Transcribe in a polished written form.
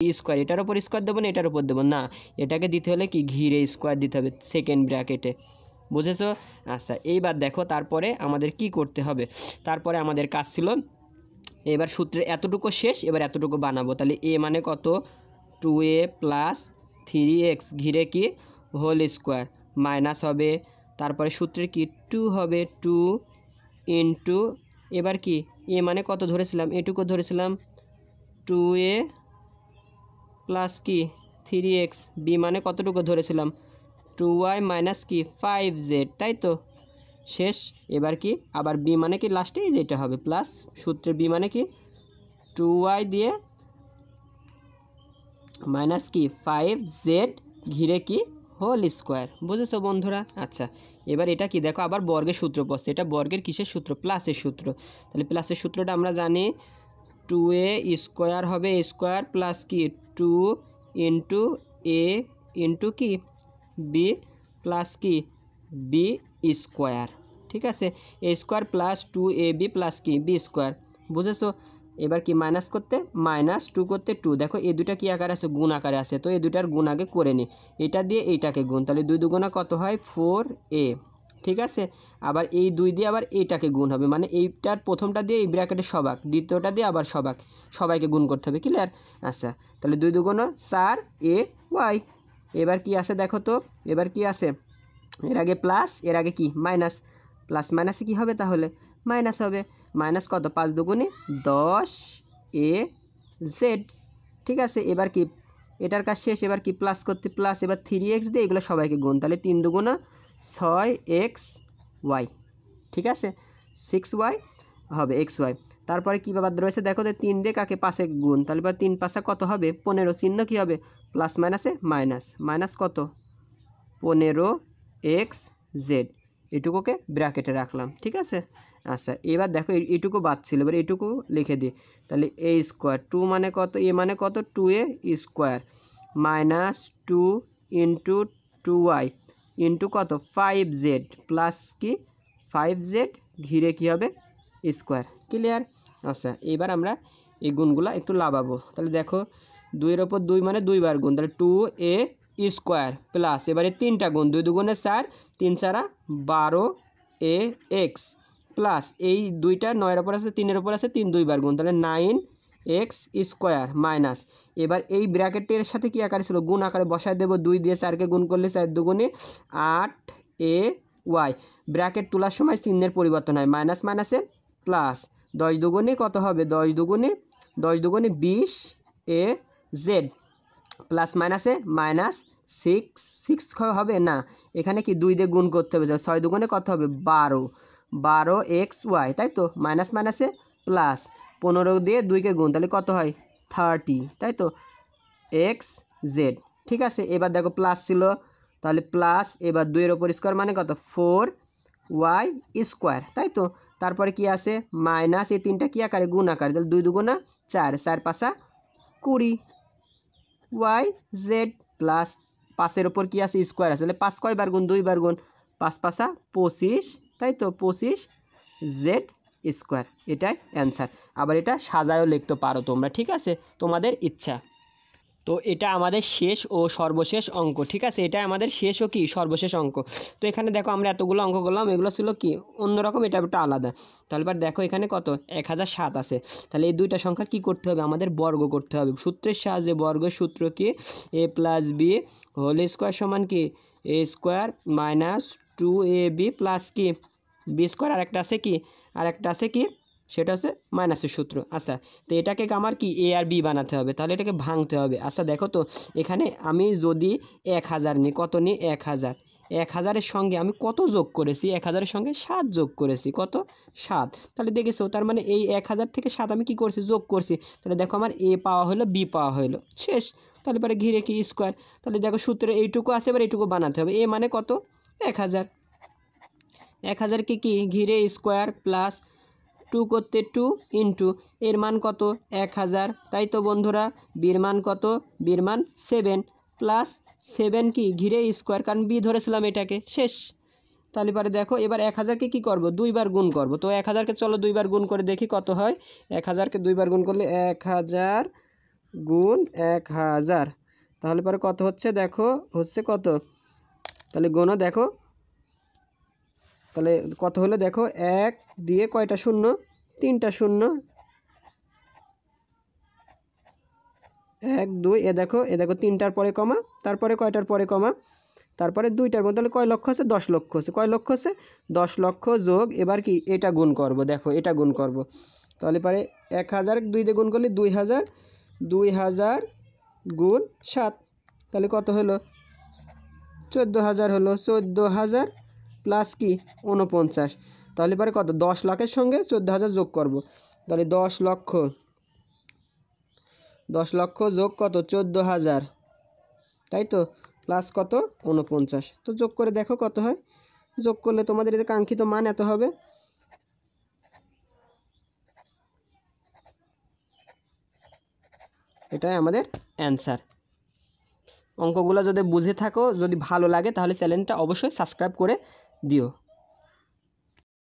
Square, এটার উপর square দেবো না এটার উপর দেবো না, এটাকে দিতে হলে কি ঘিরে স্কোয়ার দিতে হবে সেকেন্ড ব্র্যাকেটে, বুঝেছো? আচ্ছা এইবার দেখো তারপরে আমাদের কি করতে হবে, তারপরে আমাদের কাজ ছিল এবার সূত্রের এতটুকু শেষ, এবার এতটুকু বানাবো। তাহলে এ মানে কত 2a + 3x ঘিরে কি হোল স্কোয়ার মাইনাস হবে, তারপরে সূত্রের কি 2 হবে 2 ইন্টু এবার কি এ মানে কত ধরেছিলাম, এটুকু ধরেছিলাম 2a প্লাস কি 3x, বি মানে কতটুকু ধরেছিলাম 2y মাইনাস কি 5z, তাই তো শেষ। এবার কি আবার বি মানে কি লাস্টে যেটা হবে প্লাস সূত্রে বি মানে কি 2y দিয়ে মাইনাস কি 5z ঘিরে কি হোল স্কোয়ার, বুঝেছো বন্ধুরা? আচ্ছা এবার এটা কি দেখো আবার বর্গের সূত্র পড়ছে, এটা বর্গের কিসের সূত্র, প্লাসের সূত্র। তাহলে প্লাসের সূত্রটা আমরা জানি 2a স্কোয়ার হবে স্কোয়ার প্লাস কি 2 ইন্টু এ ইন্টু কি বি প্লাস কি বি স্কোয়ার, ঠিক আছে, এ স্কোয়ার প্লাস 2ab প্লাস কি বি স্কোয়ার, বুঝেছো? এবার কি মাইনাস করতে -2 করতে 2, দেখো এই দুটা কি আকারে আছে গুণ আকারে আছে, তো এই দুটার গুণ আগে করে নিই, এটা দিয়ে এইটাকে গুণ, তাহলে 2 দুগুণা কত হয় 4a, ঠিক আছে। আবার এই 2 দিয়ে আবার এইটাকে গুণ হবে, মানে এইটার প্রথমটা দিয়ে এই ব্র্যাকেটের সবাক, দ্বিতীয়টা দিয়ে আবার সবাক, সবাইকে গুণ করতে হবে, ক্লিয়ার? আচ্ছা তাহলে 2 দুগুণ 4ay, এবার কি আছে দেখো তো, এবার কি আছে এর আগে প্লাস এর আগে কি মাইনাস, প্লাস মাইনাসে কী হবে তাহলে মাইনাস হবে, মাইনাস কত 5 দুগুণে 10az, ঠিক আছে। এবার কি এটার কাজ শেষ, এবার কি প্লাস করতে প্লাস, এবার 3x দিয়ে এগুলো সবাইকে গুণ, তাহলে 3 দুগুণা 6xy, ঠিক আছে 6y হবে xy। তারপরে কী বাদ রয়েছে দেখো তো 3 দিয়ে কাকে পাশে গুণ, তাহলে এবার 3 পাশা কত হবে 15, চিহ্ন কী হবে প্লাস মাইনাসে মাইনাস, মাইনাস কত 15xz, এটুকুকে ব্র্যাকেটে রাখলাম, ঠিক আছে। আচ্ছা এবার দেখো এইটুকু বাদ ছিল, এবার এইটুকু লিখে দিই, তাহলে a স্কোয়ার 2 মানে কত এ মানে কত 2a square minus 2 into 2y into কত 5z প্লাস কি 5z ঘিরে কী হবে স্কোয়ার, ক্লিয়ার? আচ্ছা এবার আমরা এই গুণগুলো একটু লাগাবো, তাহলে দেখো 2-এর ওপর 2 মানে 2 বার গুণ, তাহলে 2a স্কোয়ার প্লাস এবারে 3টা গুণ 2 দুগুণে 4 3 4 12ax প্লাস এই 2টা 9-এর ওপর আছে 3-এর ওপর আছে 3 2 বার গুণ, তাহলে 9x স্কোয়ার মাইনাস এবার এই ব্র্যাকেটের সাথে কি আকারে ছিল গুণ আকারে বসায় দেবো, 2 দিয়ে 4কে গুণ করলে 4 দুগুণে 8ay, ব্র্যাকেট তোলার সময় চিহ্নের পরিবর্তন হয়, মাইনাস মাইনাসে প্লাস 10 দুগুণে কত হবে 10 দুগুণে 20az প্লাস মাইনাসে মাইনাস 6 হবে না, এখানে কি 2 দিয়ে গুণ করতে হবে, 6 দুগুণে কত হবে 12xy, তাই তো মাইনাস মাইনাসে প্লাস 15 দিয়ে 2কে গুণ, তাহলে কত হয় 30, তাই তো xz, ঠিক আছে। এবার দেখো প্লাস ছিল তাহলে প্লাস এবার 2-এর ওপর স্কোয়ার মানে কত 4y স্কোয়ার, তাই তো। তারপরে কি আছে মাইনাস এই 3টা কি আকারে গুণ আকারে, তাহলে 2 দুগুণা 4 4 5 20 yz প্লাস 5-এর ওপর কি আছে স্কোয়ার আছে, তাহলে 5 কয়বার গুণ 2 বার গুণ 5 5 25, তাই তো 25z স্কোয়ার, এটাই অ্যান্সার। আবার এটা সাজায়ও লিখতে পারো তোমরা, ঠিক আছে তোমাদের ইচ্ছা। তো এটা আমাদের শেষ ও সর্বশেষ অঙ্ক, ঠিক আছে, এটা আমাদের শেষ ও কি সর্বশেষ অঙ্ক। তো এখানে দেখো আমরা এতগুলো অঙ্ক করলাম, এগুলো ছিল কি অন্যরকম, এটা একটা আলাদা। তাহলে এবার দেখো এখানে কত 1007 আছে, তাহলে এই দুইটা সংখ্যা কি করতে হবে আমাদের বর্গ করতে হবে, সূত্রের সাহায্যে বর্গের সূত্র কি a plus B whole square সমান কি a square minus 2ab plus কি বি স্কোয়ার, আরেকটা আছে কি সেটা হচ্ছে মাইনাসের সূত্র। আচ্ছা তো এটাকে আমার কি এ আর বি বানাতে হবে, তাহলে এটাকে ভাঙতে হবে। আচ্ছা দেখো তো এখানে আমি যদি 1000 নিই, কত নিই 1000, 1000-এর সঙ্গে আমি কত যোগ করেছি 1000-এর সঙ্গে 7 যোগ করেছি, কত 7, তাহলে দেখেছো তার মানে এই 1000 থেকে 7 আমি কি করছি যোগ করছি, তাহলে দেখো আমার এ পাওয়া হলো বি পাওয়া হলো শেষ। তাহলে পরে ঘিরে কি স্কোয়ার, তাহলে দেখো সূত্রে এইটুকু আছে, এবার এইটুকু বানাতে হবে, এ মানে কত 1000, 1000কে কি ঘিরে স্কোয়ার প্লাস 2 করতে 2 ইন্টু এর মান কত 1000, তাই তো বন্ধুরা, বির মান কত বির মান 7 প্লাস 7 কি ঘিরে স্কোয়ার, কারণ বি ধরেছিলাম এটাকে শেষ। তাহলে পরে দেখো এবার 1000কে কী করব 2 বার গুণ করব, তো 1000কে চলো 2 বার গুণ করে দেখি কত হয়, 1000কে 2 বার গুণ করলে 1000 গুণ 1000, তাহলে পরে কত হচ্ছে দেখো, হচ্ছে কত, তাহলে গুণ দেখো, তাহলে কত হলো দেখো, 1 দিয়ে কয়টা শূন্য, 3টা শূন্য, 1 2, এ দেখো 3টার পরে কমা, তারপরে কয়টার পরে কমা, তারপরে 2টার মধ্যে, তাহলে কয় লক্ষ আছে, 10 লক্ষ আছে, কয় লক্ষ আছে, 10 লক্ষ যোগ, এবার কি এটা গুণ করব, দেখো এটা গুণ করব, তাহলে পরে 1000 2 দিয়ে গুণ করলে 2000, 2000 গুণ 7, তাহলে কত হলো, 14000 হলো, 14000 প্লাস কি 49, তাহলে পরে কত, 10 লাখের সঙ্গে 14000 যোগ করব, তাহলে 10 লক্ষ যোগ কত, 14000, তাই তো, প্লাস কত 49, তো যোগ করে দেখো কত হয়, যোগ করলে তোমাদের এই যে কাঙ্ক্ষিত মান এত হবে। এটাই আমাদের অ্যান্সার। অঙ্কগুলো যদি বুঝে থাকো, যদি ভালো লাগে তাহলে চ্যানেলটা অবশ্যই সাবস্ক্রাইব করে দিও।